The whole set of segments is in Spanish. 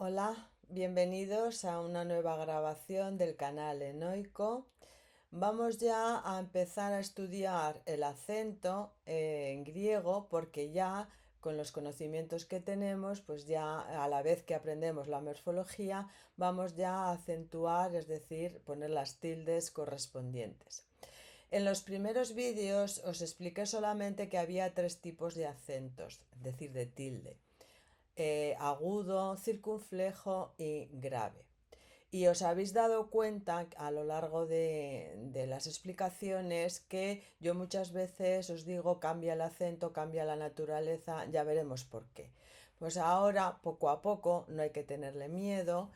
Hola, bienvenidos a una nueva grabación del canal Enoico. Vamos ya a empezar a estudiar el acento en griego porque ya con los conocimientos que tenemos, pues ya a la vez que aprendemos la morfología, vamos ya a acentuar, es decir, poner las tildes correspondientes. En los primeros vídeos os expliqué solamente que había tres tipos de acentos, es decir, de tilde: agudo, circunflejo y grave. Y os habéis dado cuenta a lo largo de las explicaciones que yo muchas veces os digo cambia el acento, cambia la naturaleza, ya veremos por qué. Pues ahora, poco a poco, no hay que tenerle miedo,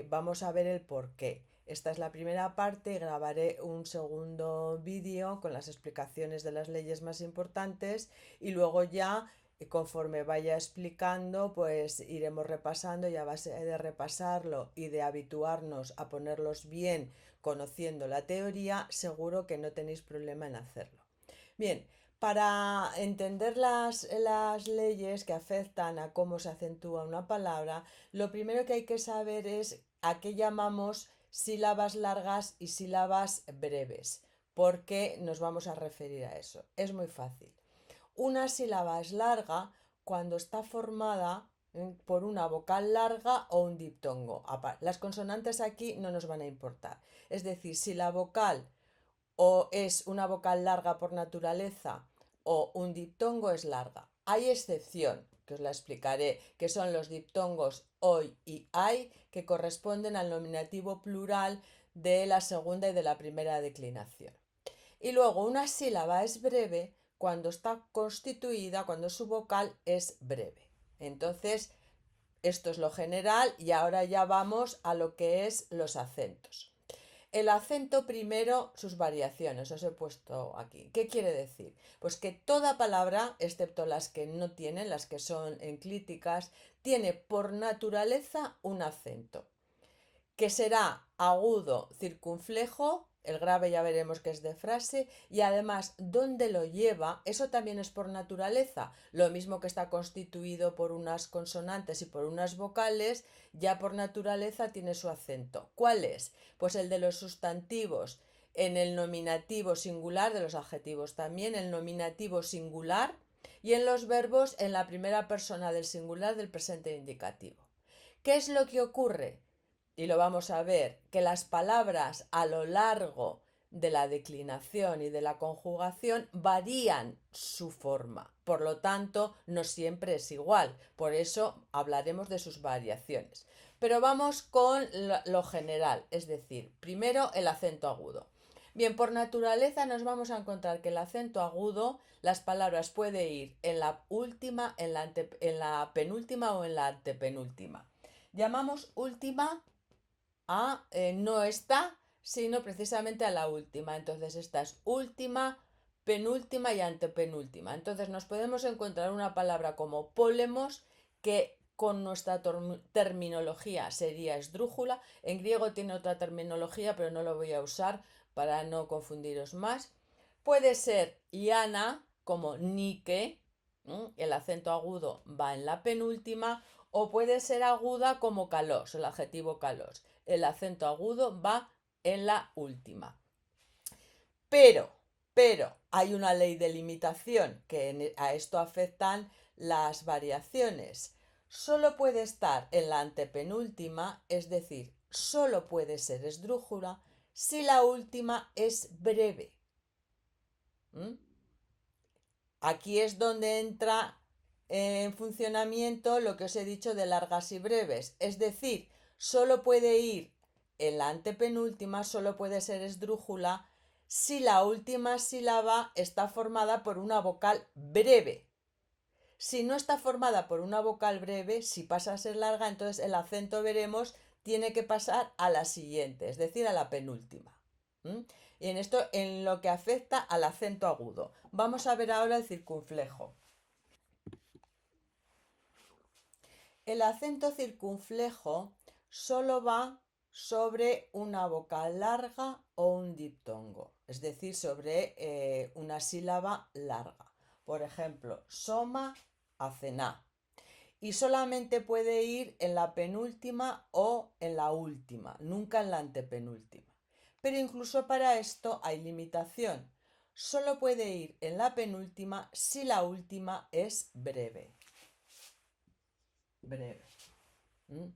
vamos a ver el por qué. Esta es la primera parte, grabaré un segundo vídeo con las explicaciones de las leyes más importantes y luego ya conforme vaya explicando, pues iremos repasando y a base de repasarlo y de habituarnos a ponerlos bien conociendo la teoría, seguro que no tenéis problema en hacerlo. Bien, para entender las leyes que afectan a cómo se acentúa una palabra, lo primero que hay que saber es a qué llamamos sílabas largas y sílabas breves, porque nos vamos a referir a eso. Es muy fácil. Una sílaba es larga cuando está formada por una vocal larga o un diptongo. Las consonantes aquí no nos van a importar. Es decir, si la vocal o es una vocal larga por naturaleza o un diptongo es larga. Hay excepción, que os la explicaré, que son los diptongos hoy y ay, que corresponden al nominativo plural de la segunda y de la primera declinación. Y luego una sílaba es breve cuando está constituida, cuando su vocal es breve. Entonces, esto es lo general y ahora ya vamos a lo que es los acentos. El acento primero, sus variaciones, os he puesto aquí. ¿Qué quiere decir? Pues que toda palabra, excepto las que no tienen, las que son enclíticas, tiene por naturaleza un acento que será agudo, circunflejo, el grave ya veremos que es de frase, y además dónde lo lleva, eso también es por naturaleza, lo mismo que está constituido por unas consonantes y por unas vocales, ya por naturaleza tiene su acento. ¿Cuál es? Pues el de los sustantivos en el nominativo singular, de los adjetivos también, el nominativo singular, y en los verbos en la primera persona del singular del presente indicativo. ¿Qué es lo que ocurre? Y lo vamos a ver, que las palabras a lo largo de la declinación y de la conjugación varían su forma, por lo tanto no siempre es igual, por eso hablaremos de sus variaciones. Pero vamos con lo general, es decir, primero el acento agudo. Bien, por naturaleza nos vamos a encontrar que el acento agudo, las palabras puede ir en la última, en la penúltima o en la antepenúltima. Llamamos última a no está, sino precisamente a la última. Entonces esta es última, penúltima y antepenúltima. Entonces nos podemos encontrar una palabra como polemos que con nuestra terminología sería esdrújula. En griego tiene otra terminología, pero no lo voy a usar para no confundiros más. Puede ser iana, como Nike, el acento agudo va en la penúltima, o puede ser aguda como calos, el adjetivo calos. El acento agudo va en la última. Pero, pero, hay una ley de limitación que a esto afectan las variaciones. Solo puede estar en la antepenúltima, es decir, solo puede ser esdrújula si la última es breve. ¿Mm? Aquí es donde entra en funcionamiento lo que os he dicho de largas y breves. Es decir, solo puede ir en la antepenúltima, solo puede ser esdrújula si la última sílaba está formada por una vocal breve. Si no está formada por una vocal breve, si pasa a ser larga, entonces el acento, veremos, tiene que pasar a la siguiente, es decir, a la penúltima. ¿Mm? Y en esto, en lo que afecta al acento agudo. Vamos a ver ahora el circunflejo. El acento circunflejo solo va sobre una vocal larga o un diptongo, es decir, sobre una sílaba larga. Por ejemplo, soma, acená. y solamente puede ir en la penúltima o en la última, nunca en la antepenúltima. Pero incluso para esto hay limitación. Solo puede ir en la penúltima si la última es breve. Breve. ¿Mm?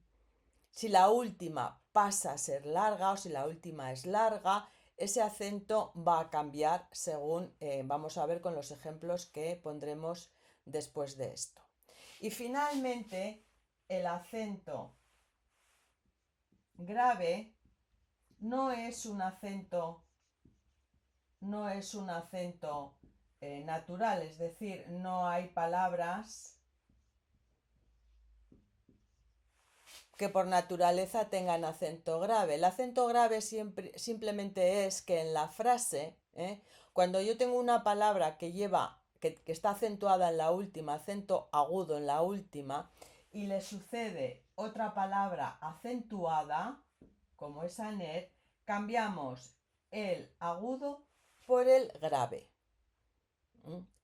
Si la última pasa a ser larga o si la última es larga, ese acento va a cambiar según vamos a ver con los ejemplos que pondremos después de esto. Y finalmente, el acento grave no es un acento, natural, es decir, no hay palabras que por naturaleza tengan acento grave. El acento grave simplemente es que en la frase, cuando yo tengo una palabra que está acentuada en la última, acento agudo en la última, y le sucede otra palabra acentuada, como es aner, cambiamos el agudo por el grave.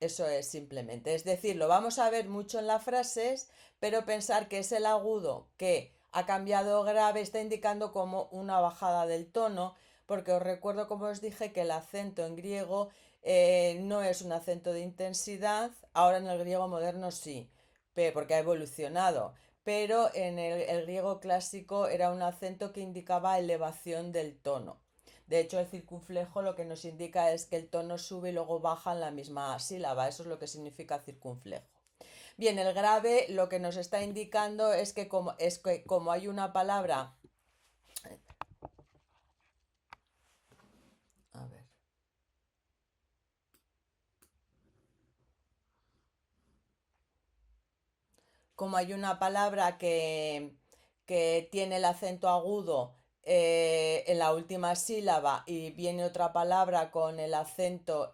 Eso es simplemente. Es decir, lo vamos a ver mucho en las frases, pero pensar que es el agudo que ha cambiado grave está indicando como una bajada del tono, porque os recuerdo, como os dije, que el acento en griego no es un acento de intensidad, ahora en el griego moderno sí, porque ha evolucionado, pero en el griego clásico era un acento que indicaba elevación del tono. De hecho, el circunflejo lo que nos indica es que el tono sube y luego baja en la misma sílaba. Eso es lo que significa circunflejo. Bien, el grave lo que nos está indicando es que como hay una palabra... A ver. Como hay una palabra que tiene el acento agudo en la última sílaba y viene otra palabra con el acento,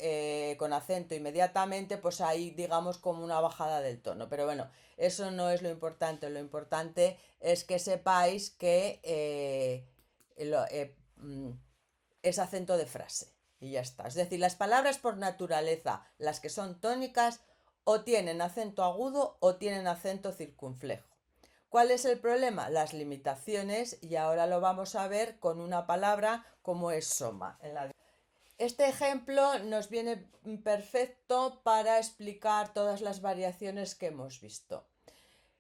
con acento inmediatamente, pues ahí digamos como una bajada del tono. Pero bueno, eso no es lo importante es que sepáis que es acento de frase y ya está. Es decir, las palabras por naturaleza, las que son tónicas, o tienen acento agudo o tienen acento circunflejo. ¿Cuál es el problema? Las limitaciones, y ahora lo vamos a ver con una palabra como es soma. Este ejemplo nos viene perfecto para explicar todas las variaciones que hemos visto.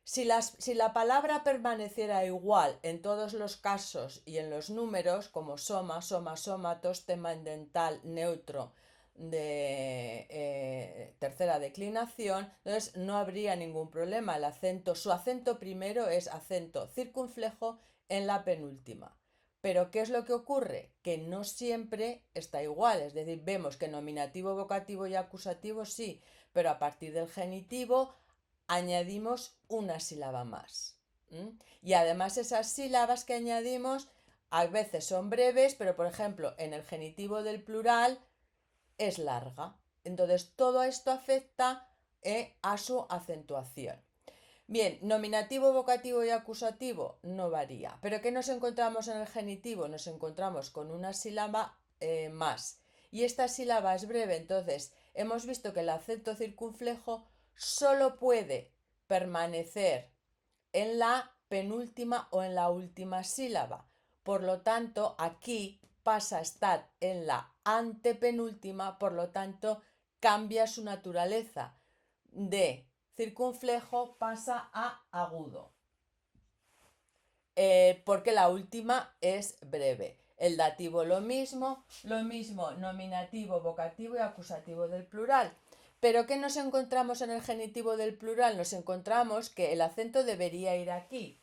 Si la palabra permaneciera igual en todos los casos y en los números, como soma, soma, somatos, tema dental, neutro de tercera declinación, entonces no habría ningún problema. Su acento primero es acento circunflejo en la penúltima. Pero ¿qué es lo que ocurre? Que no siempre está igual, es decir, vemos que nominativo, vocativo y acusativo sí, pero a partir del genitivo añadimos una sílaba más. Y además esas sílabas que añadimos a veces son breves, pero por ejemplo en el genitivo del plural es larga. Entonces todo esto afecta a su acentuación. Bien, nominativo, vocativo y acusativo no varía. ¿Pero qué nos encontramos en el genitivo? Nos encontramos con una sílaba más. Y esta sílaba es breve, entonces hemos visto que el acento circunflejo solo puede permanecer en la penúltima o en la última sílaba. Por lo tanto, aquí pasa a estar en la antepenúltima, por lo tanto, cambia su naturaleza. De circunflejo pasa a agudo. Porque la última es breve. El dativo lo mismo nominativo, vocativo y acusativo del plural. Pero ¿qué nos encontramos en el genitivo del plural? Nos encontramos que el acento debería ir aquí,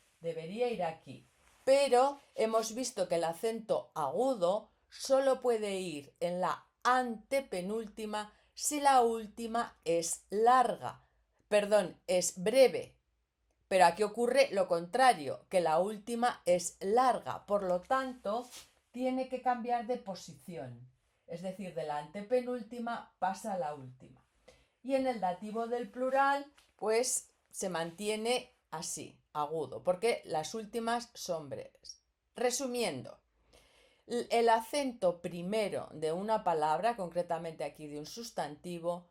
pero hemos visto que el acento agudo solo puede ir en la antepenúltima si la última es larga, perdón, es breve. Pero aquí ocurre lo contrario, que la última es larga, por lo tanto, tiene que cambiar de posición. Es decir, de la antepenúltima pasa a la última. Y en el dativo del plural, pues se mantiene así, agudo, porque las últimas son breves. Resumiendo, el acento primero de una palabra, concretamente aquí de un sustantivo,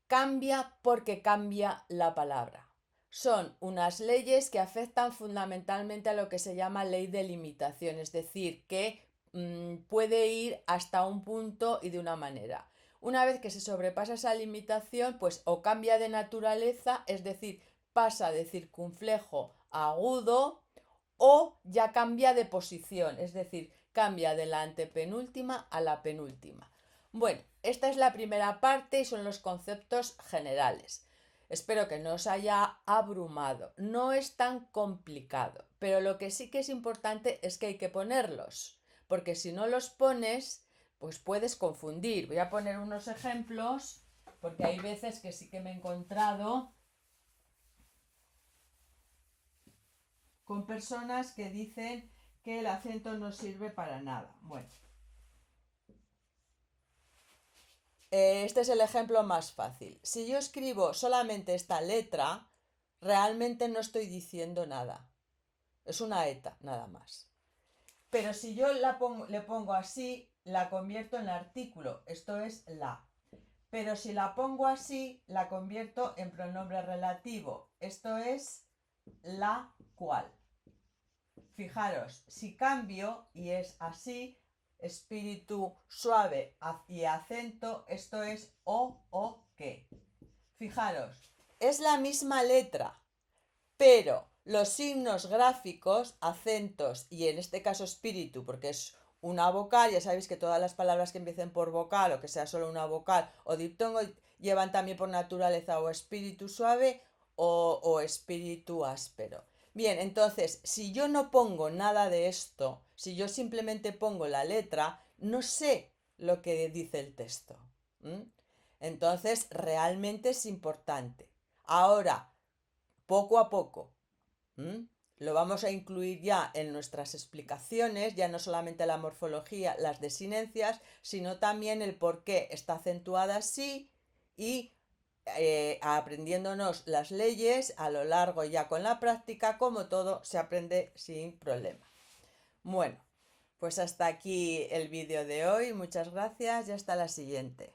cambia porque cambia la palabra. son unas leyes que afectan fundamentalmente a lo que se llama ley de limitación, es decir, que puede ir hasta un punto y de una manera. Una vez que se sobrepasa esa limitación, pues o cambia de naturaleza, es decir, pasa de circunflejo a agudo, o ya cambia de posición, es decir, cambia de la antepenúltima a la penúltima. Bueno, esta es la primera parte y son los conceptos generales. Espero que no os haya abrumado. No es tan complicado, pero lo que sí que es importante es que hay que ponerlos, porque si no los pones, pues puedes confundir. Voy a poner unos ejemplos, porque hay veces que sí que me he encontrado con personas que dicen que el acento no sirve para nada. Bueno, este es el ejemplo más fácil. Si yo escribo solamente esta letra, realmente no estoy diciendo nada. Es una eta, nada más. Pero si yo le pongo así, la convierto en artículo. Esto es la. Pero si la pongo así, la convierto en pronombre relativo. Esto es la cual. Fijaros, si cambio y es así, espíritu suave y acento, esto es o que. Fijaros, es la misma letra, pero los signos gráficos, acentos y en este caso espíritu, porque es una vocal, ya sabéis que todas las palabras que empiecen por vocal o que sea solo una vocal o diptongo llevan también por naturaleza o espíritu suave o espíritu áspero. Bien, entonces, si yo no pongo nada de esto, si yo simplemente pongo la letra, no sé lo que dice el texto. ¿Mm? Entonces, realmente es importante. Ahora, poco a poco, lo vamos a incluir ya en nuestras explicaciones, ya no solamente la morfología, las desinencias, sino también el por qué está acentuada así y aprendiéndonos las leyes a lo largo ya con la práctica, como todo se aprende sin problema. Bueno, pues hasta aquí el vídeo de hoy, muchas gracias y hasta la siguiente.